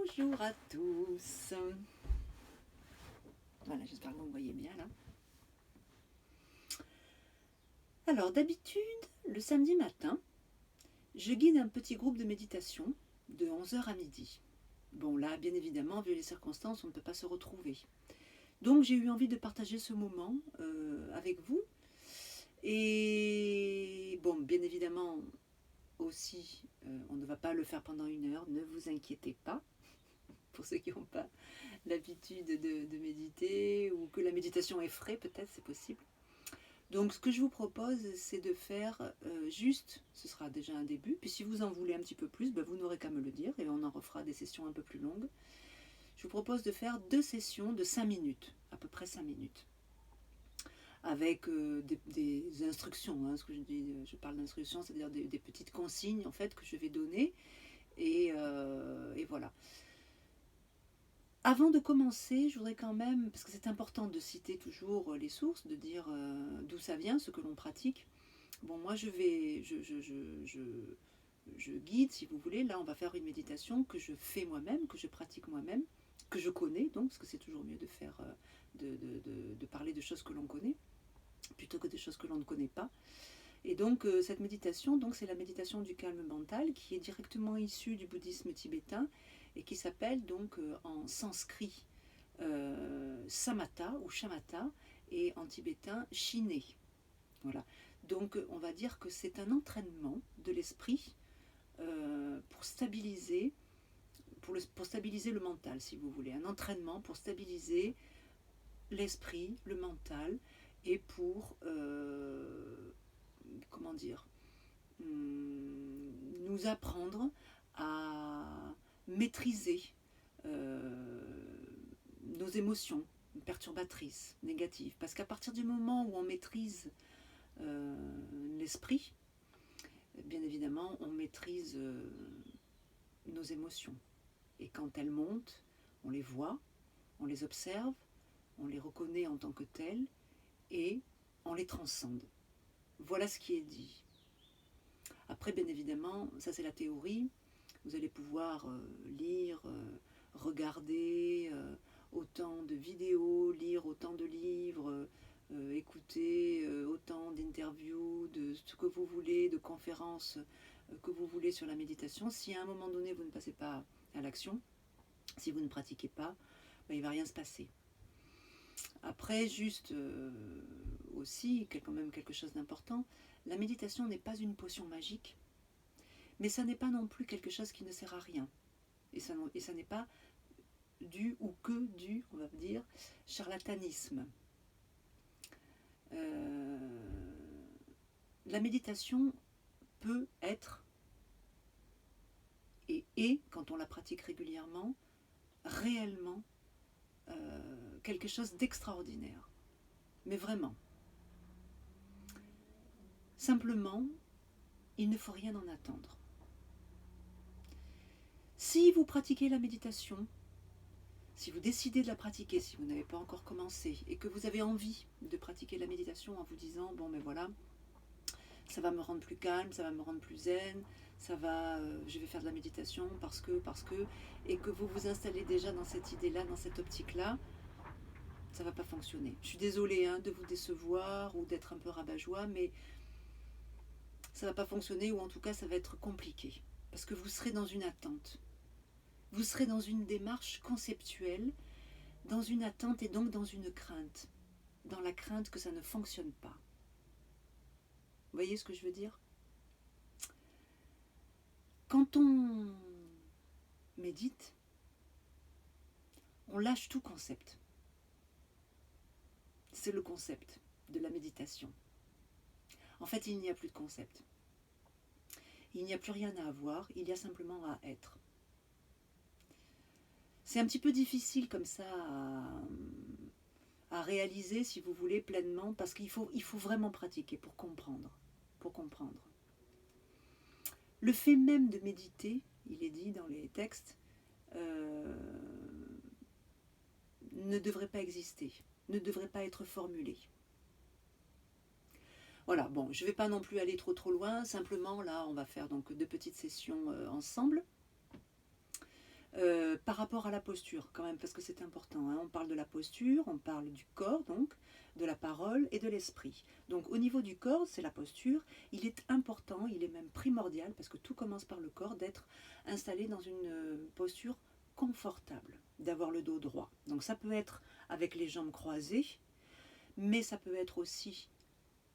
Bonjour à tous. Voilà, j'espère que vous me voyez bien là. Alors d'habitude, le samedi matin, je guide un petit groupe de méditation de 11 heures à midi. Bon là, bien évidemment, vu les circonstances, on ne peut pas se retrouver. Donc j'ai eu envie de partager ce moment avec vous. Et bon, bien évidemment, aussi, on ne va pas le faire pendant 1 heure, ne vous inquiétez pas. Pour ceux qui n'ont pas l'habitude de méditer ou que la méditation effraie, peut-être, c'est possible. Donc ce que je vous propose, c'est de faire juste, ce sera déjà un début, puis si vous en voulez un petit peu plus, vous n'aurez qu'à me le dire et on en refera des sessions un peu plus longues. Je vous propose de faire 2 sessions de 5 minutes, à peu près 5 minutes, avec des instructions. Hein, ce que je parle d'instructions, c'est-à-dire des petites consignes en fait que je vais donner et voilà. Avant de commencer, je voudrais quand même, parce que c'est important de citer toujours les sources, de dire d'où ça vient, ce que l'on pratique. Bon, moi je guide, si vous voulez. Là, on va faire une méditation que je fais moi-même, que je pratique moi-même, que je connais, donc, parce que c'est toujours mieux de faire, de parler de choses que l'on connaît, plutôt que des choses que l'on ne connaît pas. Et donc, cette méditation, donc, c'est la méditation du calme mental, qui est directement issue du bouddhisme tibétain et qui s'appelle donc en sanskrit samatha ou shamatha et en tibétain shiné. Voilà. Donc on va dire que c'est un entraînement de l'esprit pour stabiliser, pour stabiliser le mental, si vous voulez. Un entraînement pour stabiliser l'esprit, le mental, et pour, comment dire, nous apprendre à maîtriser nos émotions perturbatrices, négatives. Parce qu'à partir du moment où on maîtrise l'esprit, bien évidemment, on maîtrise nos émotions. Et quand elles montent, on les voit, on les observe, on les reconnaît en tant que telles et on les transcende. Voilà ce qui est dit. Après, bien évidemment, ça c'est la théorie. Vous allez pouvoir lire, regarder autant de vidéos, lire autant de livres, écouter autant d'interviews, de ce que vous voulez, de conférences que vous voulez sur la méditation. Si à un moment donné vous ne passez pas à l'action, si vous ne pratiquez pas, il ne va rien se passer. Après, juste aussi, quand même quelque chose d'important, la méditation n'est pas une potion magique, mais ça n'est pas non plus quelque chose qui ne sert à rien. Et ça n'est pas dû ou que dû, on va dire, charlatanisme. La méditation peut être, et quand on la pratique régulièrement, réellement quelque chose d'extraordinaire. Mais vraiment. Simplement, il ne faut rien en attendre. Si vous pratiquez la méditation, si vous décidez de la pratiquer, si vous n'avez pas encore commencé, et que vous avez envie de pratiquer la méditation en vous disant, bon mais voilà, ça va me rendre plus calme, ça va me rendre plus zen, je vais faire de la méditation parce que, et que vous vous installez déjà dans cette idée-là, dans cette optique-là, ça ne va pas fonctionner. Je suis désolée de vous décevoir ou d'être un peu rabat-joie, mais ça ne va pas fonctionner, ou en tout cas ça va être compliqué, parce que vous serez dans une attente. Vous serez dans une démarche conceptuelle, dans une attente et donc dans une crainte, dans la crainte que ça ne fonctionne pas. Vous voyez ce que je veux dire ? Quand on médite, on lâche tout concept. C'est le concept de la méditation. En fait, il n'y a plus de concept. Il n'y a plus rien à avoir, il y a simplement à être. C'est un petit peu difficile comme ça à réaliser, si vous voulez, pleinement, parce qu'il faut vraiment pratiquer pour comprendre. Le fait même de méditer, il est dit dans les textes, ne devrait pas exister, ne devrait pas être formulé. Voilà, bon, je ne vais pas non plus aller trop loin, simplement là on va faire donc 2 petites sessions ensemble. Par rapport à la posture, quand même, parce que c'est important, hein. On parle de la posture, on parle du corps, donc, de la parole et de l'esprit. Donc au niveau du corps, c'est la posture. Il est important, il est même primordial, parce que tout commence par le corps, d'être installé dans une posture confortable, d'avoir le dos droit. Donc ça peut être avec les jambes croisées, mais ça peut être aussi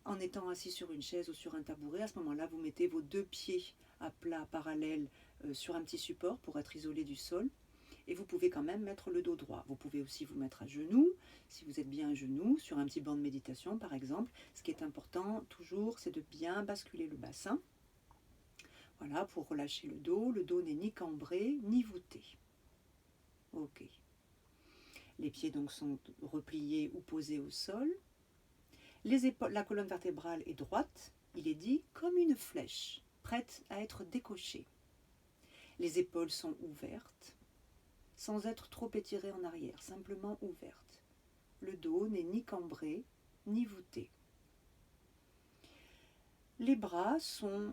en étant assis sur une chaise ou sur un tabouret. À ce moment-là, vous mettez vos deux pieds à plat, parallèles, sur un petit support pour être isolé du sol. Et vous pouvez quand même mettre le dos droit. Vous pouvez aussi vous mettre à genoux, si vous êtes bien à genoux, sur un petit banc de méditation par exemple. Ce qui est important toujours, c'est de bien basculer le bassin. Voilà, pour relâcher le dos. Le dos n'est ni cambré, ni voûté. Ok. Les pieds donc sont repliés ou posés au sol. Les épaules, la colonne vertébrale est droite, il est dit, comme une flèche, prête à être décochée. Les épaules sont ouvertes, sans être trop étirées en arrière, simplement ouvertes. Le dos n'est ni cambré, ni voûté. Les bras sont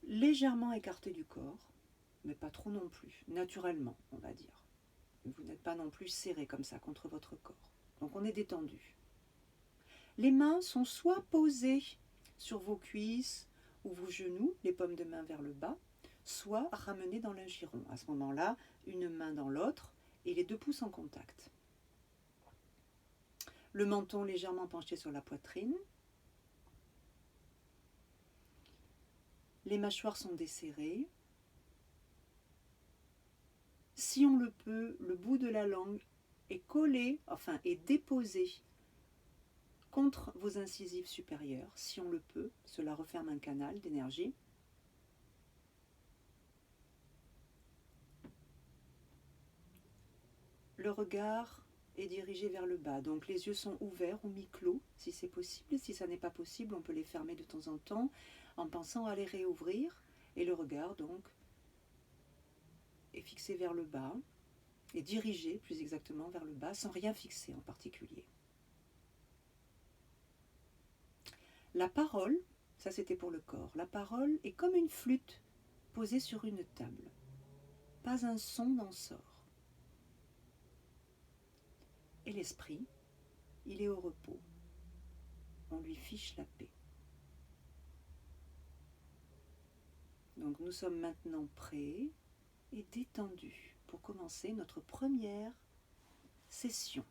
légèrement écartés du corps, mais pas trop non plus, naturellement, on va dire. Vous n'êtes pas non plus serré comme ça contre votre corps. Donc on est détendu. Les mains sont soit posées sur vos cuisses ou vos genoux, les paumes de main vers le bas, soit ramenées dans le giron. À ce moment-là, une main dans l'autre et les deux pouces en contact. Le menton légèrement penché sur la poitrine. Les mâchoires sont desserrées. Si on le peut, le bout de la langue est collé, enfin est déposé contre vos incisives supérieures. Si on le peut, cela referme un canal d'énergie. Le regard est dirigé vers le bas, donc les yeux sont ouverts ou mi-clos si c'est possible. Si ça n'est pas possible, on peut les fermer de temps en temps en pensant à les réouvrir. Et le regard donc est fixé vers le bas, est dirigé plus exactement vers le bas sans rien fixer en particulier. La parole, ça c'était pour le corps, la parole est comme une flûte posée sur une table. Pas un son n'en sort. Et l'esprit, il est au repos. On lui fiche la paix. Donc nous sommes maintenant prêts et détendus pour commencer notre première session.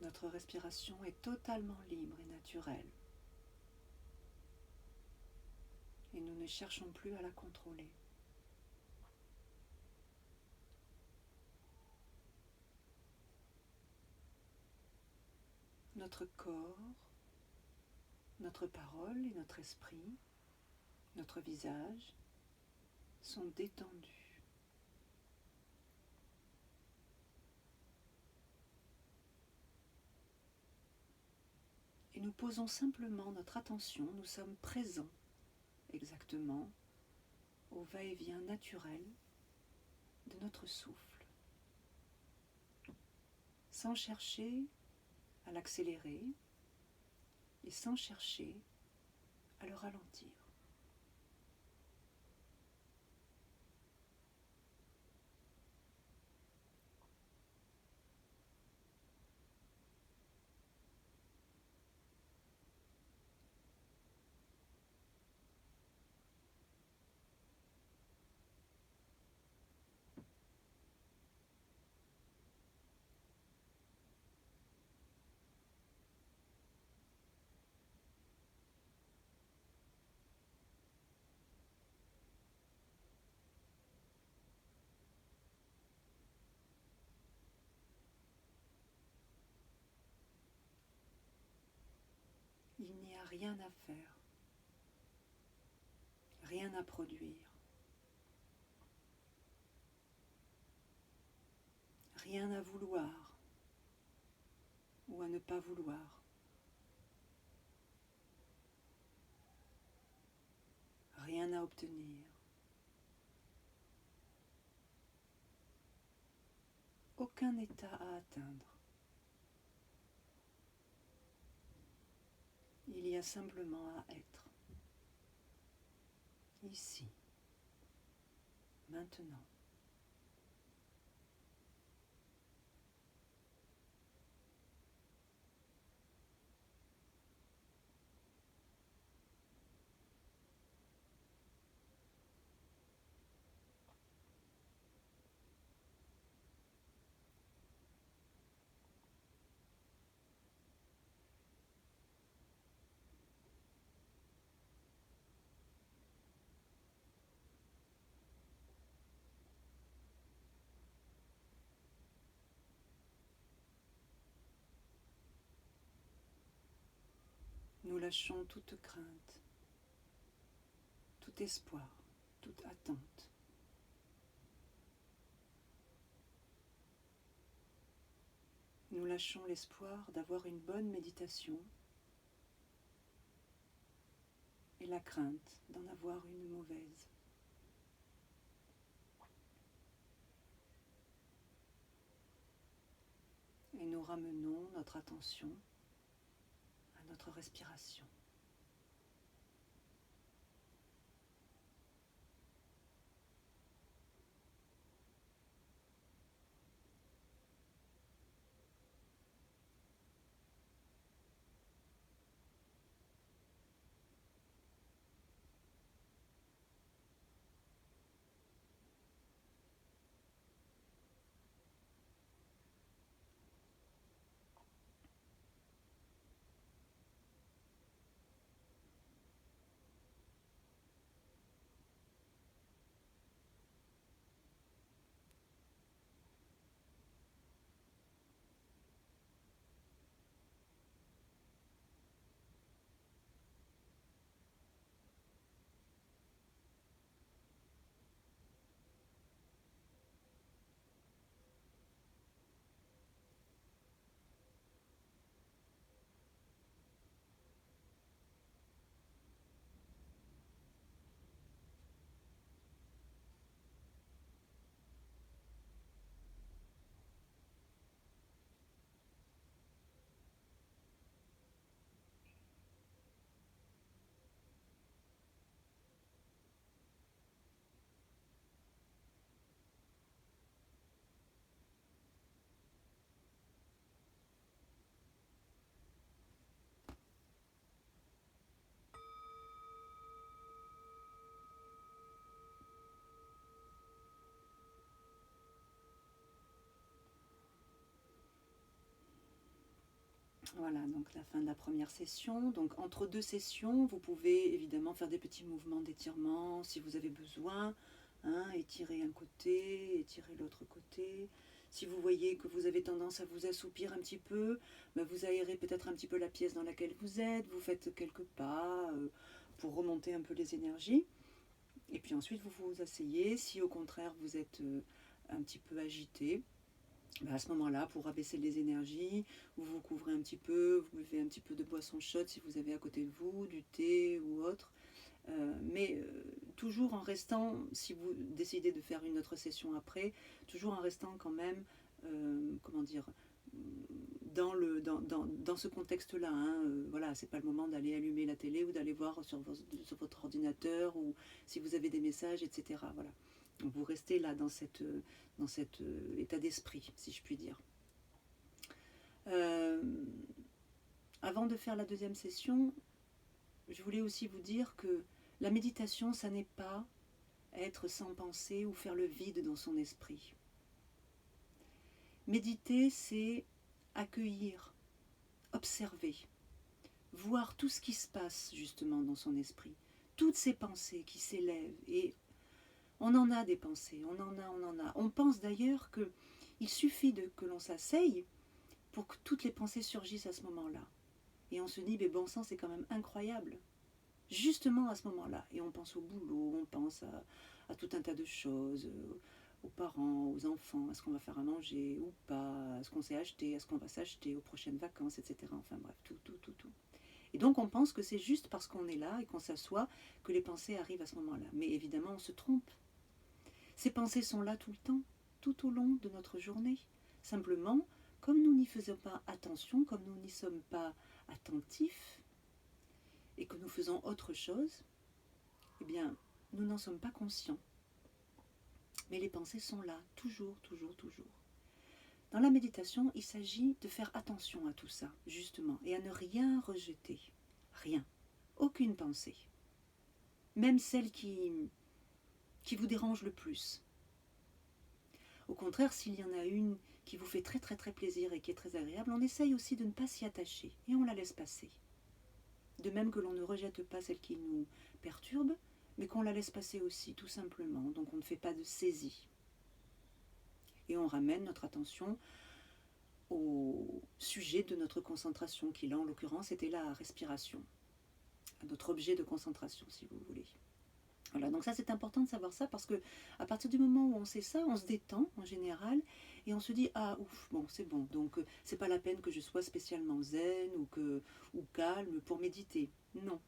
Notre respiration est totalement libre et naturelle. Et nous ne cherchons plus à la contrôler. Notre corps, notre parole et notre esprit, notre visage sont détendus. Et nous posons simplement notre attention, nous sommes présents exactement au va-et-vient naturel de notre souffle, sans chercher à l'accélérer et sans chercher à le ralentir. Il n'y a rien à faire, rien à produire, rien à vouloir ou à ne pas vouloir. Rien à à obtenir, aucun état à atteindre. Il y a simplement à être, ici, maintenant. Nous lâchons toute crainte, tout espoir, toute attente. Nous lâchons l'espoir d'avoir une bonne méditation et la crainte d'en avoir une mauvaise. Et nous ramenons notre attention à notre respiration. Voilà, donc la fin de la première session. Donc entre deux sessions, vous pouvez évidemment faire des petits mouvements d'étirement si vous avez besoin. Hein, étirer un côté, étirer l'autre côté. Si vous voyez que vous avez tendance à vous assoupir un petit peu, ben vous aérez peut-être un petit peu la pièce dans laquelle vous êtes. Vous faites quelques pas pour remonter un peu les énergies. Et puis ensuite, vous vous asseyez. Si au contraire, vous êtes un petit peu agité, à ce moment-là, pour abaisser les énergies, vous vous couvrez un petit peu, vous buvez un petit peu de boisson chaude si vous avez à côté de vous, du thé ou autre. Mais toujours en restant, si vous décidez de faire une autre session après, toujours en restant quand même, comment dire, dans ce contexte-là. Hein, voilà, c'est pas le moment d'aller allumer la télé ou d'aller voir sur votre ordinateur ou si vous avez des messages, etc. Voilà. Donc vous restez là dans cet état d'esprit, si je puis dire. Avant de faire la deuxième session, je voulais aussi vous dire que la méditation, ça n'est pas être sans pensée ou faire le vide dans son esprit. Méditer, c'est accueillir, observer, voir tout ce qui se passe justement dans son esprit, toutes ces pensées qui s'élèvent. Et on en a des pensées, on en a. On pense d'ailleurs qu'il suffit que l'on s'asseye pour que toutes les pensées surgissent à ce moment-là. Et on se dit, mais bon sang, c'est quand même incroyable. Justement à ce moment-là. Et on pense au boulot, on pense à tout un tas de choses, aux parents, aux enfants, à ce qu'on va faire à manger ou pas, à ce qu'on s'est acheté, à ce qu'on va s'acheter aux prochaines vacances, etc. Enfin bref, tout. Et donc on pense que c'est juste parce qu'on est là et qu'on s'assoit que les pensées arrivent à ce moment-là. Mais évidemment, on se trompe. Ces pensées sont là tout le temps, tout au long de notre journée. Simplement, comme nous n'y faisons pas attention, comme nous n'y sommes pas attentifs, et que nous faisons autre chose, eh bien, nous n'en sommes pas conscients. Mais les pensées sont là, toujours, toujours, toujours. Dans la méditation, il s'agit de faire attention à tout ça, justement, et à ne rien rejeter. Rien. Aucune pensée. Même celle qui vous dérange le plus. Au contraire, s'il y en a une qui vous fait très très très plaisir et qui est très agréable, on essaye aussi de ne pas s'y attacher et on la laisse passer. De même que l'on ne rejette pas celle qui nous perturbe, mais qu'on la laisse passer aussi, tout simplement. Donc on ne fait pas de saisie. Et on ramène notre attention au sujet de notre concentration, qui là en l'occurrence était la respiration, à notre objet de concentration si vous voulez. Voilà, donc ça c'est important de savoir ça parce que à partir du moment où on sait ça, on se détend en général et on se dit ah ouf, bon c'est bon, donc c'est pas la peine que je sois spécialement zen ou calme pour méditer. Non,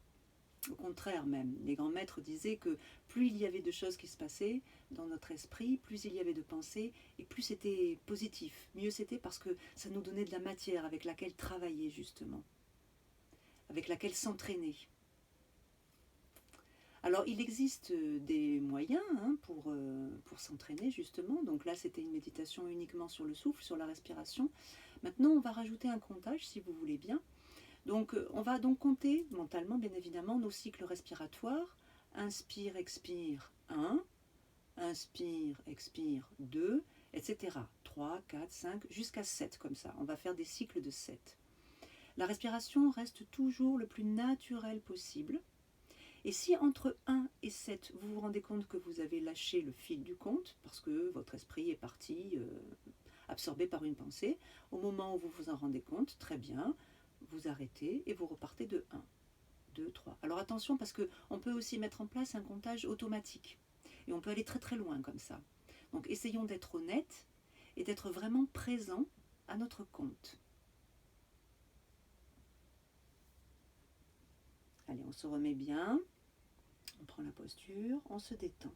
au contraire même, les grands maîtres disaient que plus il y avait de choses qui se passaient dans notre esprit, plus il y avait de pensées et plus c'était positif, mieux c'était parce que ça nous donnait de la matière avec laquelle travailler justement, avec laquelle s'entraîner. Alors, il existe des moyens pour s'entraîner, justement. Donc là, c'était une méditation uniquement sur le souffle, sur la respiration. Maintenant, on va rajouter un comptage, si vous voulez bien. Donc, on va donc compter mentalement, bien évidemment, nos cycles respiratoires. Inspire, expire, 1. Inspire, expire, 2, etc. 3, 4, 5, jusqu'à 7, comme ça. On va faire des cycles de 7. La respiration reste toujours le plus naturel possible. Et si entre 1 et 7, vous vous rendez compte que vous avez lâché le fil du compte, parce que votre esprit est parti absorbé par une pensée, au moment où vous vous en rendez compte, très bien, vous arrêtez et vous repartez de 1, 2, 3. Alors attention parce qu'on peut aussi mettre en place un comptage automatique. Et on peut aller très très loin comme ça. Donc essayons d'être honnêtes et d'être vraiment présents à notre compte. Allez, on se remet bien. On prend la posture, on se détend.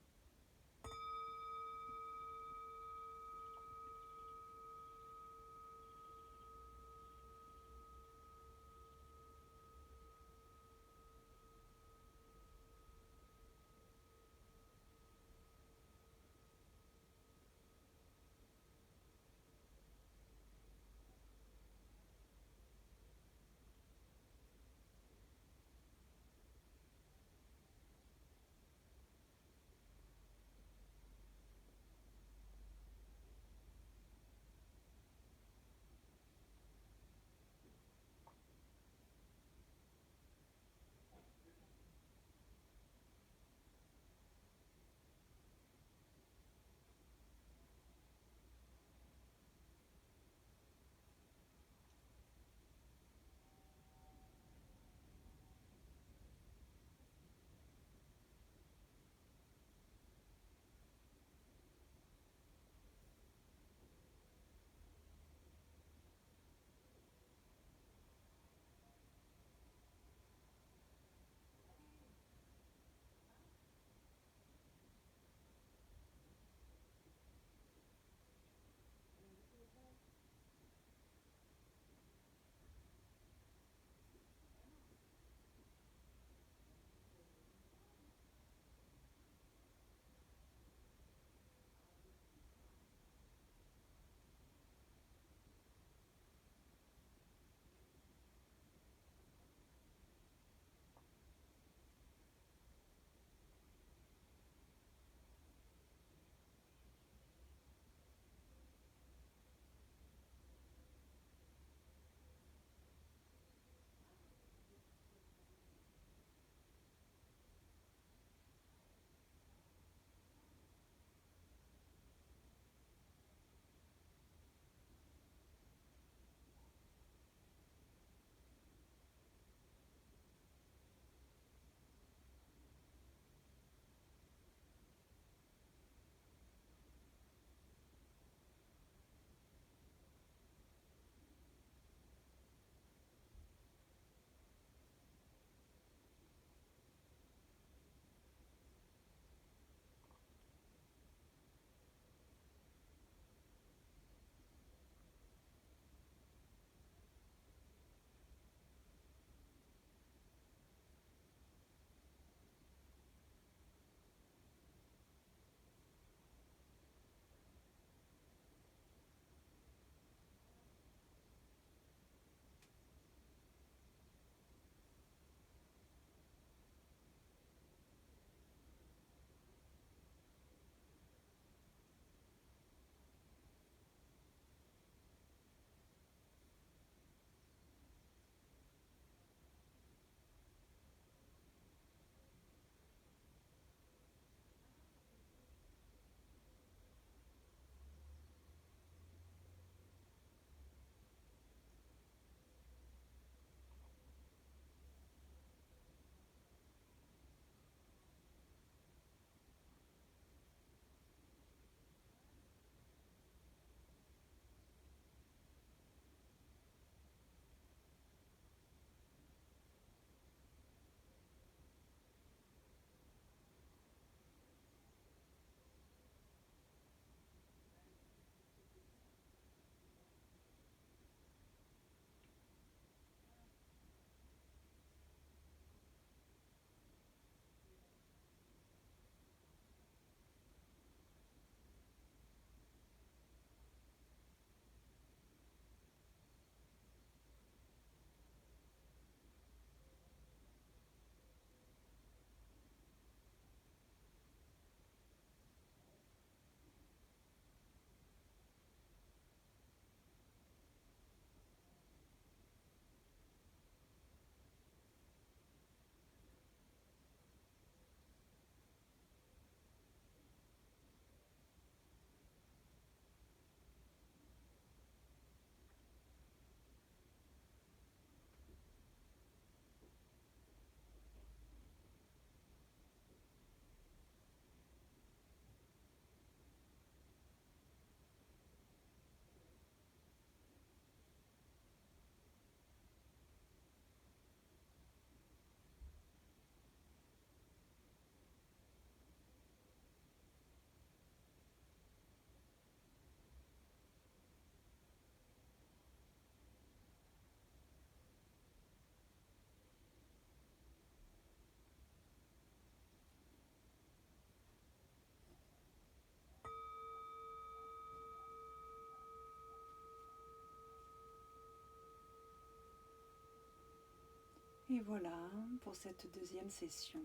Et voilà pour cette deuxième session.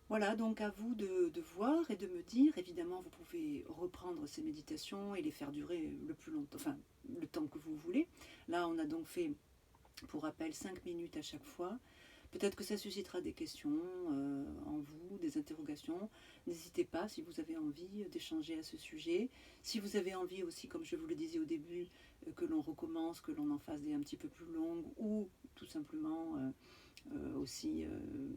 Voilà, donc à vous de voir et de me dire. Évidemment, vous pouvez reprendre ces méditations et les faire durer le plus longtemps, enfin le temps que vous voulez. Là, on a donc fait, pour rappel, 5 minutes à chaque fois. Peut-être que ça suscitera des questions en vous, des interrogations. N'hésitez pas si vous avez envie d'échanger à ce sujet. Si vous avez envie aussi, comme je vous le disais au début, que l'on recommence, que l'on en fasse des un petit peu plus longues, ou tout simplement aussi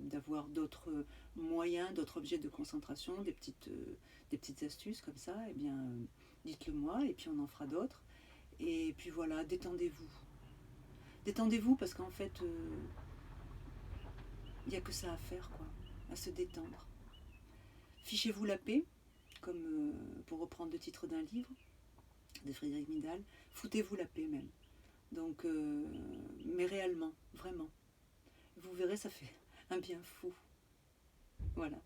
d'avoir d'autres moyens, d'autres objets de concentration, des petites astuces comme ça, eh bien dites-le moi et puis on en fera d'autres. Et puis voilà, détendez-vous. Détendez-vous parce qu'en fait, il n'y a que ça à faire, quoi, à se détendre. Fichez-vous la paix, comme pour reprendre le titre d'un livre de Frédéric Midal, foutez-vous la paix même. Donc, mais réellement, vraiment. Vous verrez, ça fait un bien fou. Voilà.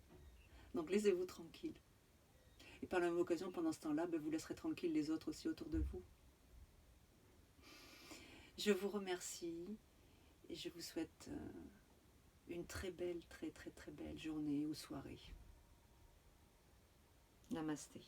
Donc laissez-vous tranquille. Et par la même occasion, pendant ce temps-là, vous laisserez tranquille les autres aussi autour de vous. Je vous remercie et je vous souhaite une très belle, très très très belle journée ou soirée. Namasté.